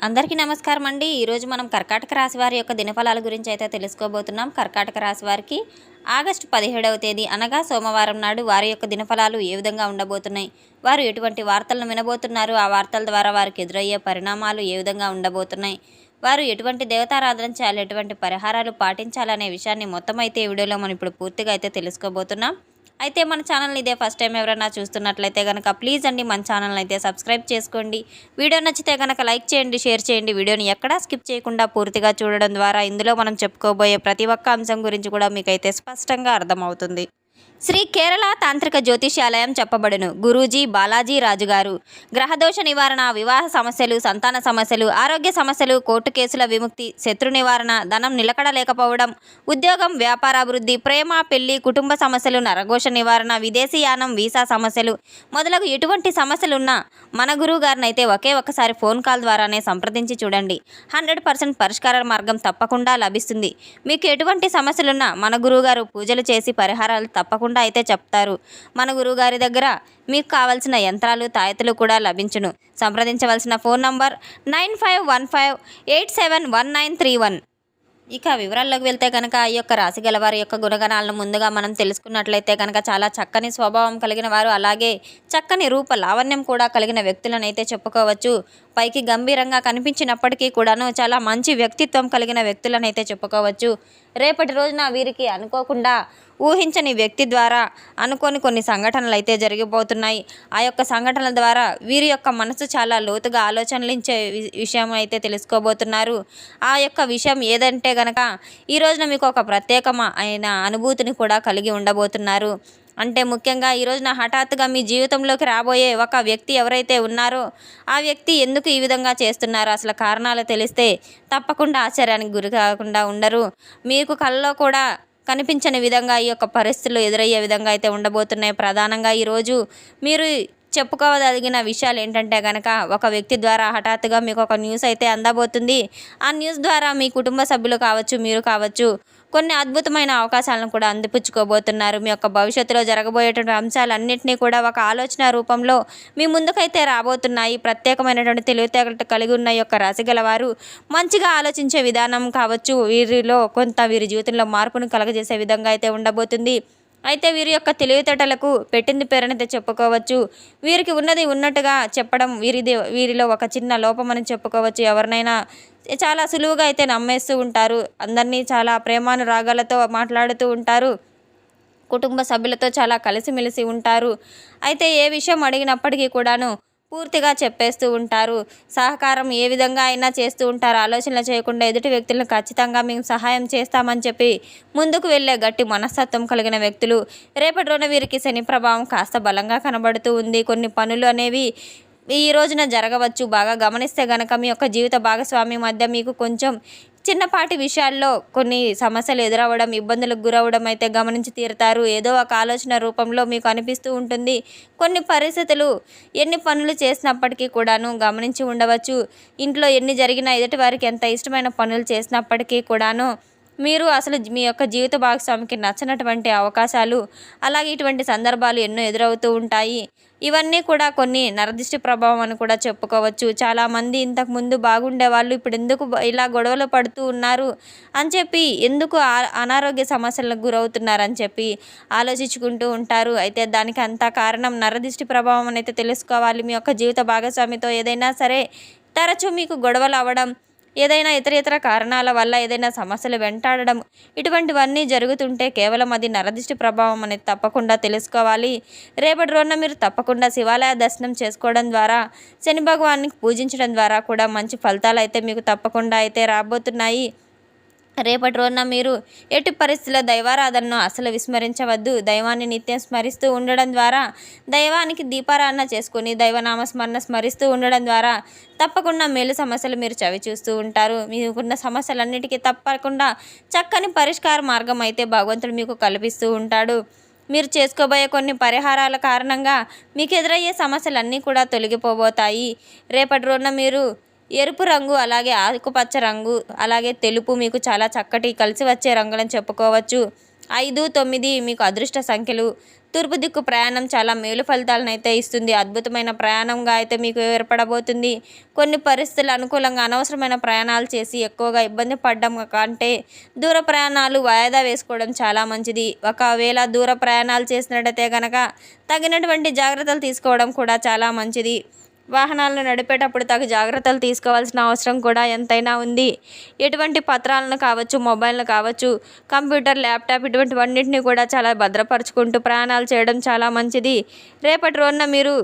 అందరికీ నమస్కారం అండి. ఈరోజు మనం కర్కాటక రాశి వారి యొక్క దినఫలాల గురించి అయితే తెలుసుకోబోతున్నాం. కర్కాటక రాశి వారికి ఆగస్టు 17వ తేదీ అనగా సోమవారం నాడు వారి యొక్క దినఫలాలు ఏ విధంగా ఉండబోతున్నాయి, వారు ఎటువంటి వార్తలను వినబోతున్నారు, ఆ వార్తల ద్వారా వారికి ఎదురయ్యే పరిణామాలు ఏ విధంగా ఉండబోతున్నాయి, వారు ఎటువంటి దేవతారాధన చేయాలి, ఎటువంటి పరిహారాలు పాటించాలనే విషయాన్ని మొత్తం అయితే ఈ వీడియోలో మనం ఇప్పుడు పూర్తిగా అయితే తెలుసుకోబోతున్నాం. అయితే మన ఛానల్ని ఇదే ఫస్ట్ టైం ఎవరైనా చూస్తున్నట్లయితే కనుక ప్లీజ్ అండి మన ఛానల్ని అయితే సబ్స్క్రైబ్ చేసుకోండి. వీడియో నచ్చితే కనుక లైక్ చేయండి, షేర్ చేయండి. వీడియోని ఎక్కడా స్కిప్ చేయకుండా పూర్తిగా చూడడం ద్వారా ఇందులో మనం చెప్పుకోబోయే ప్రతి ఒక్క అంశం గురించి కూడా మీకైతే స్పష్టంగా అర్థమవుతుంది. శ్రీ కేరళ తాంత్రిక జ్యోతిష్యాలయం చెప్పబడును. గురూజీ బాలాజీ రాజుగారు. గ్రహదోష నివారణ, వివాహ సమస్యలు, సంతాన సమస్యలు, ఆరోగ్య సమస్యలు, కోర్టు కేసుల విముక్తి, శత్రు నివారణ, ధనం నిలకడ లేకపోవడం, ఉద్యోగం, వ్యాపారాభివృద్ధి, ప్రేమ, పెళ్లి, కుటుంబ సమస్యలు, నరఘోష నివారణ, విదేశీయానం, వీసా సమస్యలు మొదలగు ఎటువంటి సమస్యలున్నా మన గురువు గారిని అయితే ఒకే ఒక్కసారి ఫోన్ కాల్ ద్వారానే సంప్రదించి చూడండి. 100% పరిష్కార మార్గం తప్పకుండా లభిస్తుంది. మీకు ఎటువంటి సమస్యలున్నా మన గురువుగారు పూజలు చేసి పరిహారాలు తప్పకుండా అయితే చెప్తారు. మన గురువుగారి దగ్గర మీకు కావాల్సిన యంత్రాలు, తాయెత్తులు కూడా లభించును. సంప్రదించవలసిన ఫోన్ నంబర్ 9515871931. ఇక వివరాల్లోకి వెళ్తే కనుక ఈ యొక్క రాశి గలవారి యొక్క గుణగణాలను ముందుగా మనం తెలుసుకున్నట్లయితే కనుక చాలా చక్కని స్వభావం కలిగిన వారు, అలాగే చక్కని రూప లావణ్యం కూడా కలిగిన వ్యక్తులను అయితే చెప్పుకోవచ్చు. పైకి గంభీరంగా కనిపించినప్పటికీ కూడాను చాలా మంచి వ్యక్తిత్వం కలిగిన వ్యక్తులను అయితే చెప్పుకోవచ్చు. రేపటి రోజున వీరికి అనుకోకుండా ఊహించని వ్యక్తి ద్వారా అనుకోని కొన్ని సంఘటనలు అయితే జరిగిపోతున్నాయి. ఆ యొక్క సంఘటనల ద్వారా వీరి యొక్క మనసు చాలా లోతుగా ఆలోచనలించే విషయం అయితే తెలుసుకోబోతున్నారు. ఆ యొక్క విషయం ఏదంటే గనక ఈ రోజున మీకు ఒక ప్రత్యేకమైన అనుభూతిని కూడా కలిగి ఉండబోతున్నారు. అంటే ముఖ్యంగా ఈ రోజున హఠాత్తుగా మీ జీవితంలోకి రాబోయే ఒక వ్యక్తి ఎవరైతే ఉన్నారో ఆ వ్యక్తి ఎందుకు ఈ విధంగా చేస్తున్నారో అసలు కారణాలు తెలిస్తే తప్పకుండా ఆశ్చర్యానికి గురి కాకుండా ఉండరు. మీకు కళ్ళలో కూడా కనిపించని విధంగా ఈ యొక్క పరిస్థితులు ఎదురయ్యే విధంగా అయితే ఉండబోతున్నాయి. ప్రధానంగా ఈరోజు మీరు చెప్పుకోదగిన విషయాలు ఏంటంటే కనుక ఒక వ్యక్తి ద్వారా హఠాత్తుగా మీకు ఒక న్యూస్ అయితే అందబోతుంది. ఆ న్యూస్ ద్వారా మీ కుటుంబ సభ్యులు కావచ్చు, మీరు కావచ్చు, కొన్ని అద్భుతమైన అవకాశాలను కూడా అందిపుచ్చుకోబోతున్నారు. మీ యొక్క భవిష్యత్తులో జరగబోయేటువంటి అంశాలన్నింటినీ కూడా ఒక ఆలోచన రూపంలో మీ ముందుకైతే రాబోతున్నాయి. ప్రత్యేకమైనటువంటి తెలివితేటలు కలిగి ఉన్న యొక్క రాశి గలవారు మంచిగా ఆలోచించే విధానం కావచ్చు, వీరిలో కొంత వీరి జీవితంలో మార్పును కలగజేసే విధంగా అయితే ఉండబోతుంది. అయితే వీరి యొక్క తెలివితేటలకు పెట్టింది పేరనైతే చెప్పుకోవచ్చు. వీరికి ఉన్నది ఉన్నట్టుగా చెప్పడం వీరిలో ఒక చిన్న లోపమని చెప్పుకోవచ్చు. ఎవరినైనా చాలా సులువుగా అయితే నమ్మేస్తూ ఉంటారు. అందరినీ చాలా ప్రేమానురాగాలతో మాట్లాడుతూ ఉంటారు. కుటుంబ సభ్యులతో చాలా కలిసిమెలిసి ఉంటారు. అయితే ఏ విషయం అడిగినప్పటికీ కూడాను పూర్తిగా చెప్పేస్తూ ఉంటారు. సహకారం ఏ విధంగా అయినా చేస్తూ ఉంటారు. ఆలోచనలు చేయకుండా ఎదుటి వ్యక్తులను ఖచ్చితంగా మేము సహాయం చేస్తామని చెప్పి ముందుకు వెళ్ళే గట్టి మనస్తత్వం కలిగిన వ్యక్తులు. రేపటి రోజున వీరికి శని ప్రభావం కాస్త బలంగా కనబడుతూ ఉంది. కొన్ని పనులు అనేవి ఈ రోజున జరగవచ్చు. బాగా గమనిస్తే గనక మీ యొక్క జీవిత భాగస్వామి మధ్య మీకు కొంచెం చిన్నపాటి విషయాల్లో కొన్ని సమస్యలు ఎదురవ్వడం, ఇబ్బందులకు గురవ్వడం అయితే గమనించి తీరుతారు. ఏదో ఒక ఆలోచన రూపంలో మీకు అనిపిస్తూ ఉంటుంది. కొన్ని పరిస్థితులు ఎన్ని పనులు చేసినప్పటికీ కూడాను గమనించి ఉండవచ్చు. ఇంట్లో ఎన్ని జరిగినా ఎదుటి వారికి ఎంత ఇష్టమైన పనులు చేసినప్పటికీ కూడాను మీరు అసలు మీ యొక్క జీవిత భాగస్వామికి నచ్చినటువంటి అవకాశాలు, అలాగే ఇటువంటి సందర్భాలు ఎన్నో ఎదురవుతూ ఉంటాయి. ఇవన్నీ కూడా కొన్ని నరదిష్టి ప్రభావం అని కూడా చెప్పుకోవచ్చు. చాలామంది ఇంతకుముందు బాగుండే వాళ్ళు ఇప్పుడు ఎందుకు ఇలా గొడవలు పడుతూ ఉన్నారు అని చెప్పి, ఎందుకు అనారోగ్య సమస్యలకు గురవుతున్నారని చెప్పి ఆలోచించుకుంటూ ఉంటారు. అయితే దానికి అంతా కారణం నరదిష్టి ప్రభావం అని అయితే తెలుసుకోవాలి. మీ యొక్క జీవిత భాగస్వామితో ఏదైనా సరే తరచూ మీకు గొడవలు అవ్వడం, ఏదైనా ఇతర కారణాల వల్ల ఏదైనా సమస్యలు వెంటాడడం, ఇటువంటివన్నీ జరుగుతుంటే కేవలం అది నరదిష్టి ప్రభావం అనేది తప్పకుండా తెలుసుకోవాలి. రేపటి రోజున మీరు తప్పకుండా శివాలయ దర్శనం చేసుకోవడం ద్వారా, శని భగవాన్ని పూజించడం ద్వారా కూడా మంచి ఫలితాలు అయితే మీకు తప్పకుండా అయితే రాబోతున్నాయి. రేపటి రోజున మీరు ఎట్టి పరిస్థితుల్లో దైవారాధనను అసలు విస్మరించవద్దు. దైవాన్ని నిత్యం స్మరిస్తూ ఉండడం ద్వారా, దైవానికి దీపారాధన చేసుకొని దైవనామస్మరణ స్మరిస్తూ ఉండడం ద్వారా తప్పకుండా మేలు సమస్యలు మీరు చవి చూస్తూ ఉంటారు. మీకున్న సమస్యలన్నిటికీ తప్పకుండా చక్కని పరిష్కార మార్గం అయితే భగవంతుడు మీకు కల్పిస్తూ ఉంటాడు. మీరు చేసుకోబోయే కొన్ని పరిహారాల కారణంగా మీకు ఎదురయ్యే సమస్యలన్నీ కూడా తొలగిపోబోతాయి. రేపటి రోజున మీరు ఎరుపు రంగు, అలాగే ఆకుపచ్చ రంగు, అలాగే తెలుపు మీకు చాలా చక్కటి కలిసి వచ్చే రంగులని చెప్పుకోవచ్చు. 5, 9 మీకు అదృష్ట సంఖ్యలు. తూర్పు దిక్కు ప్రయాణం చాలా మేలు ఫలితాలను అయితే ఇస్తుంది. అద్భుతమైన ప్రయాణంగా అయితే మీకు ఏర్పడబోతుంది. కొన్ని పరిస్థితులు అనుకూలంగా అనవసరమైన ప్రయాణాలు చేసి ఎక్కువగా ఇబ్బంది పడడం కంటే దూర ప్రయాణాలు వాయిదా వేసుకోవడం చాలా మంచిది. ఒకవేళ దూర ప్రయాణాలు చేసినట్టయితే కనుక తగినటువంటి జాగ్రత్తలు తీసుకోవడం కూడా చాలా మంచిది. వాహనాలను నడిపేటప్పుడు తగు జాగ్రత్తలు తీసుకోవాల్సిన అవసరం కూడా ఎంతైనా ఉంది. ఎటువంటి పత్రాలను కావచ్చు, మొబైల్ను కావచ్చు, కంప్యూటర్, ల్యాప్టాప్ ఇటువంటివన్నింటినీ కూడా చాలా భద్రపరుచుకుంటూ ప్రయాణాలు చేయడం చాలా మంచిది. రేపటి రోజున మీరు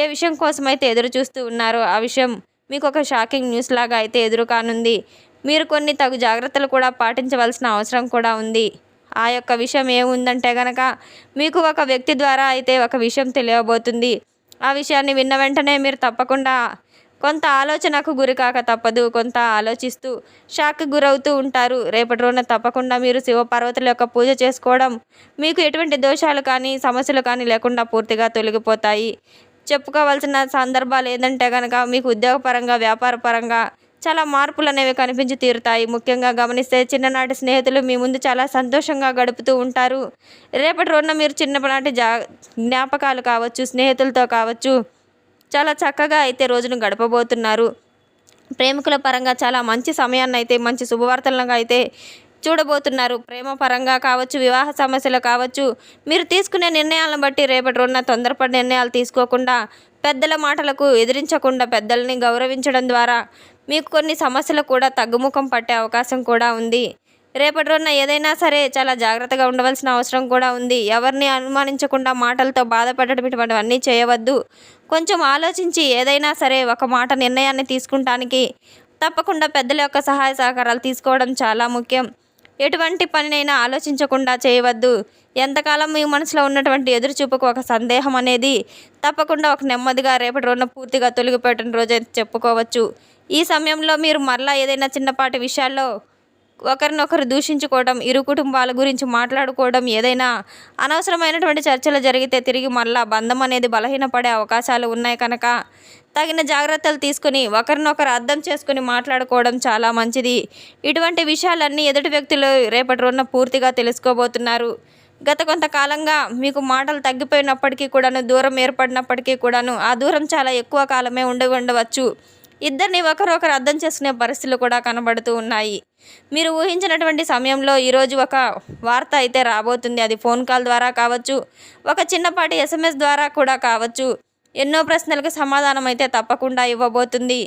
ఏ విషయం కోసమైతే ఎదురు చూస్తూ ఉన్నారో ఆ విషయం మీకు ఒక షాకింగ్ న్యూస్ లాగా అయితే ఎదురు కానుంది. మీరు కొన్ని తగు జాగ్రత్తలు కూడా పాటించవలసిన అవసరం కూడా ఉంది. ఆ యొక్క విషయం ఏముందంటే కనుక మీకు ఒక వ్యక్తి ద్వారా అయితే ఒక విషయం తెలియబోతుంది. ఆ విషయాన్ని విన్న వెంటనే మీరు తప్పకుండా కొంత ఆలోచనకు గురికాక తప్పదు. కొంత ఆలోచిస్తూ షాక్కి గురవుతూ ఉంటారు. రేపటి రోజున తప్పకుండా మీరు శివపార్వతుల యొక్క పూజ చేసుకోవడం మీకు ఎటువంటి దోషాలు కానీ సమస్యలు కానీ లేకుండా పూర్తిగా తొలగిపోతాయి. చెప్పుకోవాల్సిన సందర్భాలు ఏంటంటే కనుక మీకు ఉద్యోగపరంగా, వ్యాపారపరంగా చాలా మార్పులు అనేవి కనిపించి తీరుతాయి. ముఖ్యంగా గమనిస్తే చిన్ననాటి స్నేహితులు మీ ముందు చాలా సంతోషంగా గడుపుతూ ఉంటారు. రేపటి రోజున మీరు చిన్ననాటి జ్ఞాపకాలు కావచ్చు, స్నేహితులతో కావచ్చు, చాలా చక్కగా అయితే రోజును గడపబోతున్నారు. ప్రేమికుల పరంగా చాలా మంచి సమయాన్ని అయితే, మంచి శుభవార్తలను అయితే చూడబోతున్నారు. ప్రేమ పరంగా కావచ్చు, వివాహ సమస్యలు కావచ్చు, మీరు తీసుకునే నిర్ణయాలను బట్టి రేపటి రోజున తొందరపడి నిర్ణయాలు తీసుకోకుండా, పెద్దల మాటలకు ఎదిరించకుండా పెద్దల్ని గౌరవించడం ద్వారా మీకు కొన్ని సమస్యలు కూడా తగ్గుముఖం పట్టే అవకాశం కూడా ఉంది. రేపటి రోజున ఏదైనా సరే చాలా జాగ్రత్తగా ఉండవలసిన అవసరం కూడా ఉంది. ఎవరిని అనుమానించకుండా మాటలతో బాధపడటం ఇటువంటివన్నీ చేయవద్దు. కొంచెం ఆలోచించి ఏదైనా సరే ఒక మాట నిర్ణయాన్ని తీసుకుంటానికి తప్పకుండా పెద్దల యొక్క సహాయ సహకారాలు తీసుకోవడం చాలా ముఖ్యం. ఎటువంటి పనినైనా ఆలోచించకుండా చేయవద్దు. ఎంతకాలం మీ మనసులో ఉన్నటువంటి ఎదురుచూపుకు ఒక సందేహం అనేది తప్పకుండా ఒక నెమ్మదిగా రేపటి రోజున పూర్తిగా తొలగిపోయిన రోజే చెప్పుకోవచ్చు. ఈ సమయంలో మీరు మరలా ఏదైనా చిన్నపాటి విషయాల్లో ఒకరినొకరు దూషించుకోవడం, ఇరు కుటుంబాల గురించి మాట్లాడుకోవడం, ఏదైనా అనవసరమైనటువంటి చర్చలు జరిగితే తిరిగి మళ్ళా బంధం అనేది బలహీనపడే అవకాశాలు ఉన్నాయి కనుక తగిన జాగ్రత్తలు తీసుకుని ఒకరినొకరు అర్థం చేసుకుని మాట్లాడుకోవడం చాలా మంచిది. ఇటువంటి విషయాలన్నీ ఎదుటి వ్యక్తులు రేపటి రోజున పూర్తిగా తెలుసుకోబోతున్నారు. గత కొంతకాలంగా మీకు మాటలు తగ్గిపోయినప్పటికీ కూడాను, దూరం ఏర్పడినప్పటికీ కూడాను ఆ దూరం చాలా ఎక్కువ కాలమే ఉండవచ్చు. ఇద్దరిని ఒకరొకరు అర్థం చేసుకునే పరిస్థితులు కూడా కనబడుతూ ఉన్నాయి. మీరు ఊహించినటువంటి సమయంలో ఈరోజు ఒక వార్త అయితే రాబోతుంది. అది ఫోన్ కాల్ ద్వారా కావచ్చు, ఒక చిన్నపాటి SMS ద్వారా కూడా కావచ్చు. ఎన్నో ప్రశ్నలకు సమాధానం అయితే తప్పకుండా ఇవ్వబోతుంది.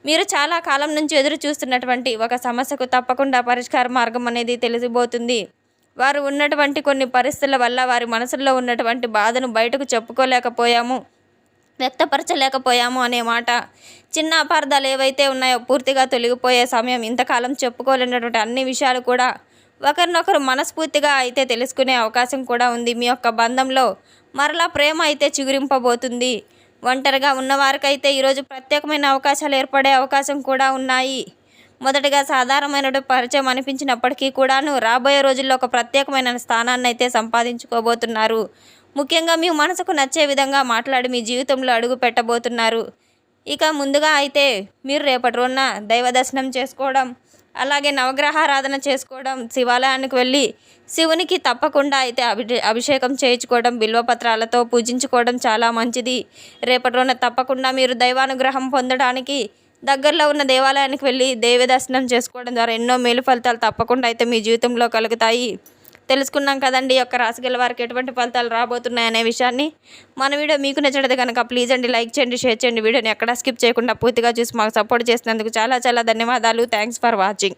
మీరు చాలా కాలం నుంచి ఎదురు చూస్తున్నటువంటి ఒక సమస్యకు తప్పకుండా పరిష్కార మార్గం అనేది తెలిసిపోతుంది. వారు ఉన్నటువంటి కొన్ని పరిస్థితుల వల్ల వారి మనసుల్లో ఉన్నటువంటి బాధను బయటకు చెప్పుకోలేకపోయాము, వ్యక్తపరచలేకపోయాము అనే మాట, చిన్న అపార్థాలు ఏవైతే ఉన్నాయో పూర్తిగా తొలగిపోయే సమయం. ఇంతకాలం చెప్పుకోలేనటువంటి అన్ని విషయాలు కూడా ఒకరినొకరు మనస్ఫూర్తిగా అయితే తెలుసుకునే అవకాశం కూడా ఉంది. మీ యొక్క బంధంలో మరలా ప్రేమ అయితే చిగురింపబోతుంది. ఒంటరిగా ఉన్నవారికైతే ఈరోజు ప్రత్యేకమైన అవకాశాలు ఏర్పడే అవకాశం కూడా ఉన్నాయి. మొదటగా సాధారణమైన పరిచయం అనిపించినప్పటికీ కూడాను రాబోయే రోజుల్లో ఒక ప్రత్యేకమైన స్థానాన్ని అయితే సంపాదించుకోబోతున్నారు. ముఖ్యంగా మీ మనసుకు నచ్చే విధంగా మాట్లాడి మీ జీవితంలో అడుగు పెట్టబోతున్నారు. ఇక ముందుగా అయితే మీరు రేపటి రోజున దైవ దర్శనం చేసుకోవడం, అలాగే నవగ్రహారాధన చేసుకోవడం, శివాలయానికి వెళ్ళి శివునికి తప్పకుండా అయితే అభిషేకం చేయించుకోవడం, బిల్వపత్రాలతో పూజించుకోవడం చాలా మంచిది. రేపటి రోజున తప్పకుండా మీరు దైవానుగ్రహం పొందడానికి దగ్గరలో ఉన్న దేవాలయానికి వెళ్ళి దైవ దర్శనం చేసుకోవడం ద్వారా ఎన్నో మేలు ఫలితాలు తప్పకుండా అయితే మీ జీవితంలో కలుగుతాయి. తెలుసుకున్నాం కదండి ఈ యొక్క రాశి గల వారికి ఎటువంటి ఫలితాలు రాబోతున్నాయనే విషయాన్ని. మన వీడియో మీకు నచ్చినట్లయితే కనుక ప్లీజ్ అండి లైక్ చేయండి, షేర్ చేయండి. వీడియోని ఎక్కడా స్కిప్ చేయకుండా పూర్తిగా చూసి మాకు సపోర్ట్ చేసినందుకు చాలా చాలా ధన్యవాదాలు. Thanks for watching.